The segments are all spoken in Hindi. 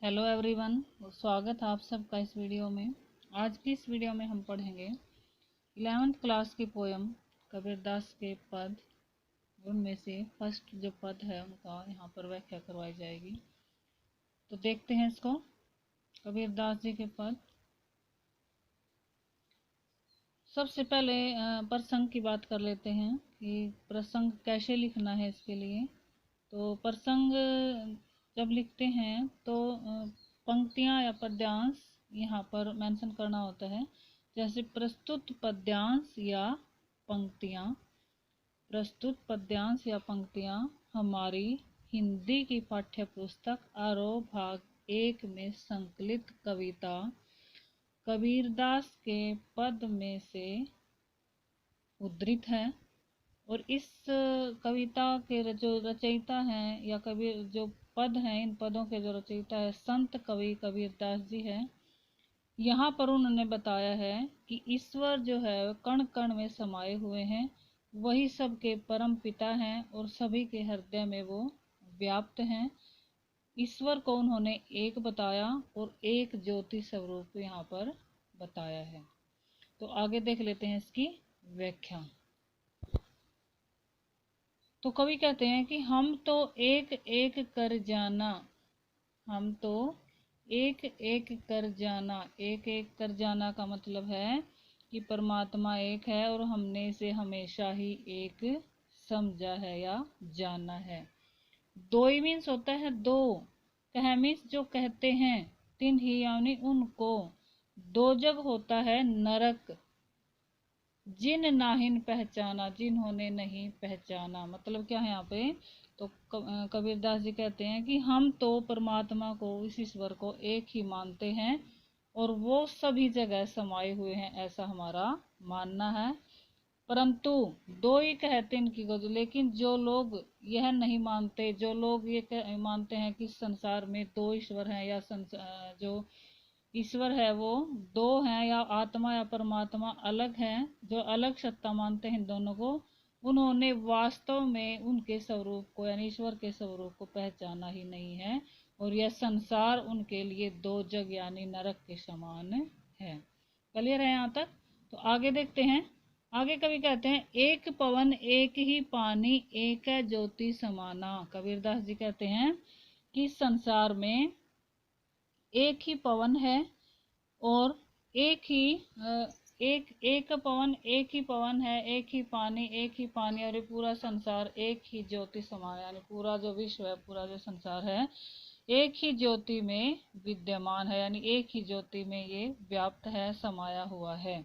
हेलो एवरीवन, स्वागत है आप सबका इस वीडियो में। आज की इस वीडियो में हम पढ़ेंगे 11th क्लास की पोयम कबीरदास के पद। उनमें से फर्स्ट जो पद है उनका यहाँ पर व्याख्या करवाई जाएगी। तो देखते हैं इसको। कबीरदास जी के पद। सबसे पहले प्रसंग की बात कर लेते हैं कि प्रसंग कैसे लिखना है। इसके लिए तो प्रसंग जब लिखते हैं तो पंक्तियां या पद्यांश यहाँ पर मेंशन करना होता है। जैसे प्रस्तुत पद्यांश या पंक्तियां। प्रस्तुत पद्यांश या पंक्तियां हमारी हिंदी की पाठ्य पुस्तक आरोह भाग 1 में संकलित कविता कबीरदास के पद में से उद्धृत है। और इस कविता के जो रचयिता हैं या कबीर जो पद हैं, इन पदों के जो रचयिता है संत कवि कबीरदास जी हैं। यहाँ पर उन्होंने बताया है कि ईश्वर जो है कण कण में समाये हुए हैं, वही सबके परम पिता हैं और सभी के हृदय में वो व्याप्त हैं। ईश्वर को उन्होंने एक बताया और एक ज्योति स्वरूप यहाँ पर बताया है। तो आगे देख लेते हैं इसकी व्याख्या। तो कवि कहते हैं कि हम तो एक एक कर जाना, हम तो एक एक कर जाना। एक एक कर जाना का मतलब है कि परमात्मा एक है और हमने इसे हमेशा ही एक समझा है या जाना है। दो ही मीन्स होता है दो। कह मीन्स जो कहते हैं, तीन ही यानी उनको। दो जग होता है नरक, जिन नाहिन पहचाना, जिन्होंने नहीं पहचाना। मतलब क्या है यहाँ पे। तो कबीरदास जी कहते हैं कि हम तो परमात्मा को, इस ईश्वर को एक ही मानते हैं और वो सभी जगह समाये हुए हैं, ऐसा हमारा मानना है। परंतु दो ही कहते हैं इनकी गज, लेकिन जो लोग यह नहीं मानते, जो लोग ये मानते हैं कि संसार में दो ईश्वर हैं या जो ईश्वर है वो दो हैं या आत्मा या परमात्मा अलग हैं, जो अलग सत्ता मानते हैं इन दोनों को, उन्होंने वास्तव में उनके स्वरूप को यानी ईश्वर के स्वरूप को पहचाना ही नहीं है। और यह संसार उनके लिए दो जग यानी नरक के समान है। क्लियर है यहाँ तक। तो आगे देखते हैं। आगे कवि कहते हैं एक पवन एक ही पानी एक है ज्योति समाना। कबीरदास जी कहते हैं कि संसार में एक ही पवन है और एक ही एक पवन एक ही पवन है, एक ही पानी और ये पूरा संसार एक ही ज्योति समान यानी पूरा जो विश्व है, पूरा जो संसार है एक ही ज्योति में विद्यमान है, यानी एक ही ज्योति में ये व्याप्त है, समाया हुआ है।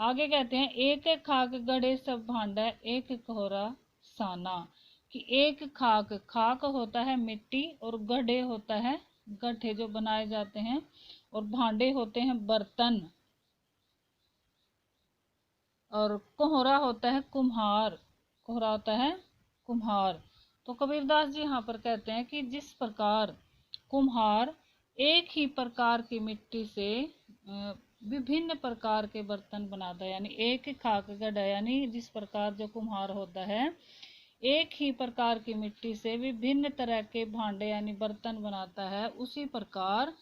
आगे कहते हैं एक खाक गढ़े सब भांडा एक कोहरा साना। कि एक खाक, खाक होता है मिट्टी और गढ़े होता है गड्ढे जो बनाए जाते हैं, और भांडे होते हैं बर्तन, और कोहरा होता है कुम्हार। कोहरा होता है कुम्हार। तो कबीरदास जी यहाँ पर कहते हैं कि जिस प्रकार कुम्हार एक ही प्रकार की मिट्टी से विभिन्न प्रकार के बर्तन बनाता है, यानी एक खाक गढ़ा, यानी जिस प्रकार जो कुम्हार होता है एक ही प्रकार की मिट्टी से विभिन्न तरह के भांडे यानी बर्तन बनाता है, उसी प्रकार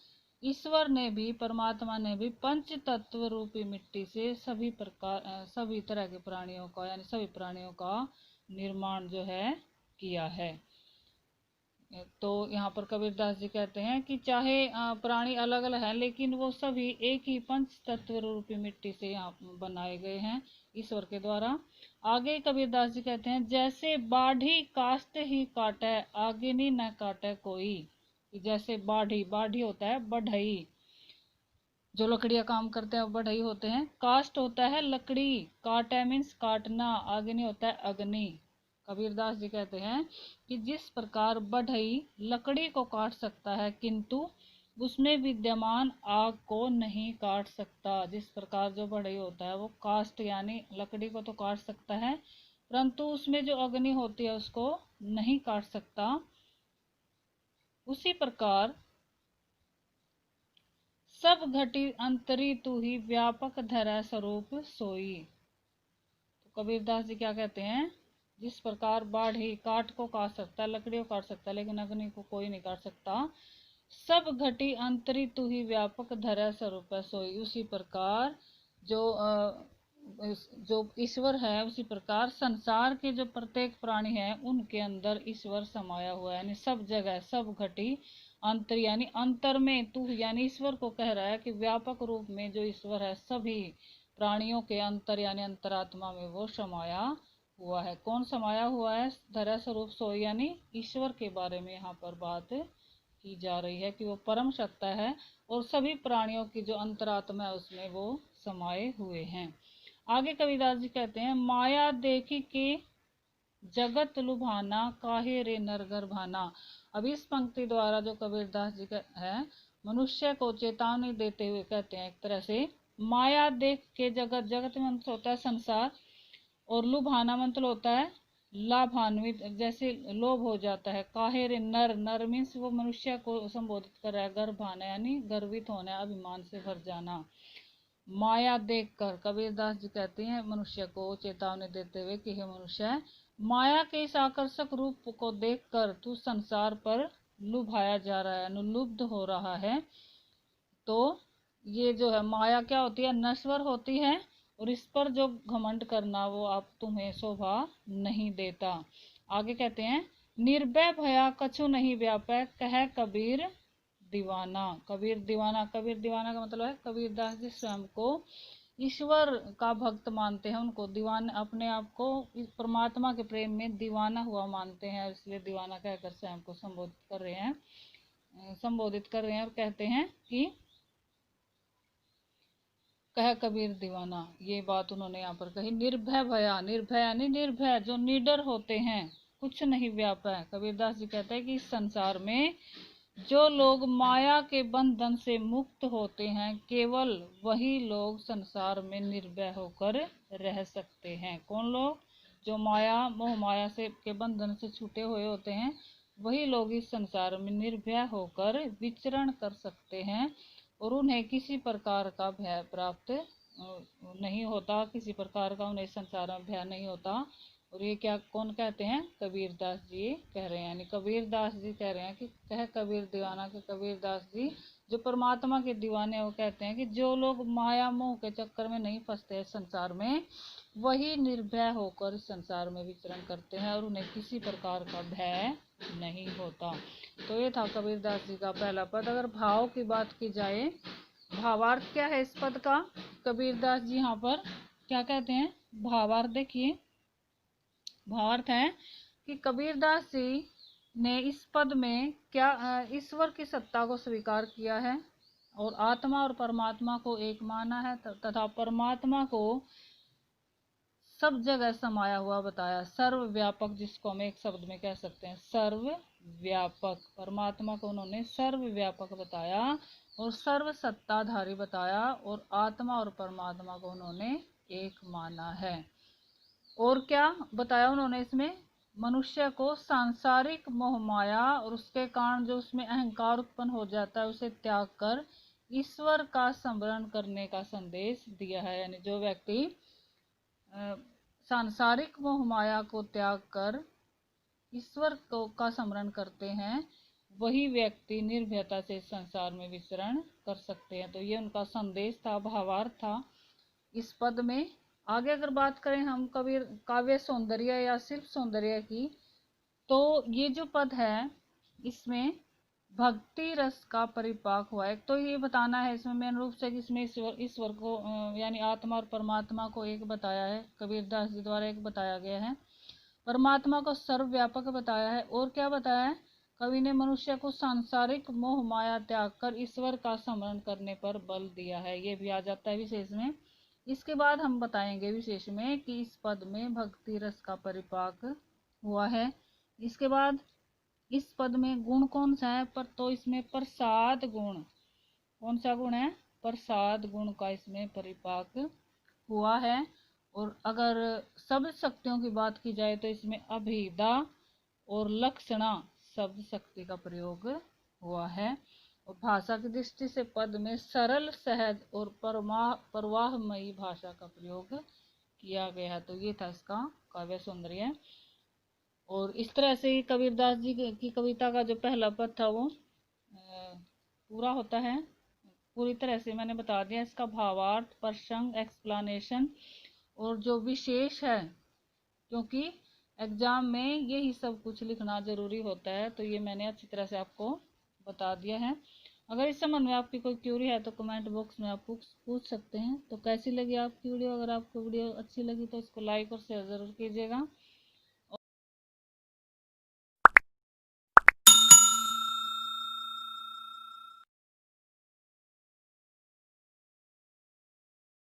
ईश्वर ने भी, परमात्मा ने भी पंच तत्व रूपी मिट्टी से सभी तरह के प्राणियों का यानी सभी प्राणियों का निर्माण जो है किया है। तो यहाँ पर कबीरदास जी कहते हैं कि चाहे प्राणी अलग अलग हैं, लेकिन वो सभी एक ही पंच तत्व रूपी मिट्टी से यहाँ बनाए गए हैं ईश्वर के द्वारा। आगे कबीरदास जी कहते हैं जैसे बाढ़ी कास्ट ही काटे आगे नहीं न काटे कोई। जैसे बाढ़ी, बाढ़ी होता है बढ़ई, जो लकड़ियां काम करते हैं वो बढ़ई होते हैं। कास्ट होता है लकड़ी, काटे मीन्स काटना, आगे नहीं होता है अग्नि। कबीरदास जी कहते हैं कि जिस प्रकार बढ़ई लकड़ी को काट सकता है किंतु उसमें विद्यमान आग को नहीं काट सकता, जिस प्रकार जो बढ़ई होता है वो कास्ट यानी लकड़ी को तो काट सकता है परंतु उसमें जो अग्नि होती है उसको नहीं काट सकता, उसी प्रकार सब घटी अंतरी तू ही व्यापक धरा स्वरूप सोई। तो कबीरदास जी क्या कहते हैं, जिस प्रकार बाढ़ ही काट को काट सकता है, लकड़ी को काट सकता है, लेकिन अग्नि को कोई नहीं काट सकता, सब घटी अंतरी तू ही व्यापक धरै स्वरूप सोई। उसी प्रकार जो जो ईश्वर है, उसी प्रकार संसार के जो प्रत्येक प्राणी है उनके अंदर ईश्वर समाया हुआ है। यानी सब जगह, सब घटी अंतर, यानी अंतर में तू, यानी ईश्वर को कह रहा है कि व्यापक रूप में जो ईश्वर है सभी प्राणियों के अंतर यानी अंतरात्मा में वो समाया हुआ है। कौन समाया हुआ है? धरा स्वरूप सोई, यानी ईश्वर के बारे में यहाँ पर बात की जा रही है कि वो परम सत्ता है और सभी प्राणियों की जो अंतरात्मा है उसमें वो समाये हुए हैं। आगे कबीरदास जी कहते हैं, माया देखी के जगत लुभाना, काहे रे नरगर भाना। अब इस पंक्ति द्वारा जो कबीरदास जी का है, मनुष्य को चेतावनी देते हुए कहते हैं, एक तरह से माया देख के जगत, जगत में मतलब होता है संसार, और लुभाना मतलब होता है लाभान्वित, जैसे लोभ हो जाता है। काहे रे नर, नर मीन्स वो मनुष्य को संबोधित कर रहा है, गर्भाना यानी गर्वित होना, अभिमान से भर जाना। माया देखकर कबीरदास जी कहते हैं मनुष्य को चेतावनी देते हुए कि हे मनुष्य, माया के इस आकर्षक रूप को देखकर तू संसार पर लुभाया जा रहा है, लुब्ध हो रहा है। तो ये जो है माया क्या होती है? नश्वर होती है, और इस पर जो घमंड करना वो आप तुम्हें शोभा नहीं देता। आगे कहते हैं, निर्भय भया कछु नहीं व्यापै, कह कबीर दीवाना। कबीर दीवाना, कबीर दीवाना का मतलब है कबीरदास जी स्वयं को ईश्वर का भक्त मानते हैं, उनको दीवाना, अपने आप को इस परमात्मा के प्रेम में दीवाना हुआ मानते हैं, इसलिए दीवाना कहकर स्वयं को संबोधित कर रहे हैं, और कहते हैं कि कह कबीर दीवाना। ये बात उन्होंने यहाँ पर कही। निर्भय भया, निर्भय यानी निर्भय, जो निडर होते हैं, कुछ नहीं व्यापा। कबीरदास जी कहते हैं कि इस संसार में जो लोग माया के बंधन से मुक्त होते हैं, केवल वही लोग संसार में निर्भय होकर रह सकते हैं। कौन लोग? जो माया, मोह माया से के बंधन से छूटे हुए होते हैं, वही लोग इस संसार में निर्भय होकर विचरण कर सकते हैं, और उन्हें किसी प्रकार का भय प्राप्त नहीं होता, किसी प्रकार का उन्हें संसार में भय नहीं होता। और ये क्या, कौन कहते हैं? कबीरदास जी कह रहे हैं, यानी कबीरदास जी कह रहे हैं कि कह कबीर दीवाना के कबीरदास जी जो परमात्मा के दीवाने, वो कहते हैं कि जो लोग माया मोह के चक्कर में नहीं फंसते संसार में, वही निर्भय होकर संसार में विचरण करते हैं और उन्हें किसी प्रकार का भय नहीं होता। तो ये था कबीरदास जी का पहला पद। अगर भाव की बात की जाए, भावार्थ क्या है इस पद का? कबीरदास जी यहाँ पर क्या कहते हैं? भावार्थ देखिए, भावार्थ है कि कबीरदास जी ने इस पद में क्या ईश्वर की सत्ता को स्वीकार किया है, और आत्मा और परमात्मा को एक माना है, तथा परमात्मा को सब जगह समाया हुआ बताया, सर्वव्यापक, जिसको हम एक शब्द में कह सकते हैं सर्वव्यापक। परमात्मा को उन्होंने सर्वव्यापक बताया और सर्व सत्ताधारी बताया, और आत्मा और परमात्मा को उन्होंने एक माना है। और क्या बताया उन्होंने इसमें? मनुष्य को सांसारिक मोह माया और उसके कारण जो उसमें अहंकार उत्पन्न हो जाता है, उसे त्याग कर ईश्वर का स्मरण करने का संदेश दिया है। यानी जो व्यक्ति सांसारिक मोह माया को त्याग कर ईश्वर को का स्मरण करते हैं, वही व्यक्ति निर्भयता से संसार में विचरण कर सकते हैं। तो ये उनका संदेश था, भावार्थ था इस पद में। आगे अगर बात करें हम कबीर काव्य सौंदर्य या शिल्प सौंदर्य की, तो ये जो पद है इसमें भक्ति रस का परिपाक हुआ है। तो ये बताना है इसमें मेन रूप से कि इसमें ईश्वर को यानी आत्मा और परमात्मा को एक बताया है, कबीरदास जी द्वारा एक बताया गया है। परमात्मा को सर्वव्यापक बताया है, और क्या बताया है? कवि ने मनुष्य को सांसारिक मोह माया त्याग कर ईश्वर का स्मरण करने पर बल दिया है, ये भी आ जाता है विशेष में। इसके बाद हम बताएंगे विशेष में कि इस पद में भक्ति रस का परिपाक हुआ है। इसके बाद इस पद में गुण कौन सा है? पर तो इसमें प्रसाद गुण, कौन सा गुण है? प्रसाद गुण का इसमें परिपाक हुआ है। और अगर शब्द शक्तियों की बात की जाए तो इसमें अभिधा और लक्षणा शब्द शक्ति का प्रयोग हुआ है। और भाषा की दृष्टि से पद में सरल, सहज और परवाहमयी भाषा का प्रयोग किया गया है। तो ये था इसका काव्य सौंदर्य। और इस तरह से कबीरदास जी की कविता का जो पहला पद था वो पूरा होता है, पूरी तरह से मैंने बता दिया इसका भावार्थ, प्रसंग, एक्सप्लेनेशन और जो विशेष है, क्योंकि एग्जाम में यही सब कुछ लिखना जरूरी होता है, तो ये मैंने अच्छी तरह से आपको बता दिया है। अगर इस संबंध में आपकी कोई क्यूरी है तो कमेंट बॉक्स में आप पूछ सकते हैं। तो कैसी लगी आपकी वीडियो? अगर आपको वीडियो अच्छी लगी तो इसको लाइक और शेयर ज़रूर कीजिएगा।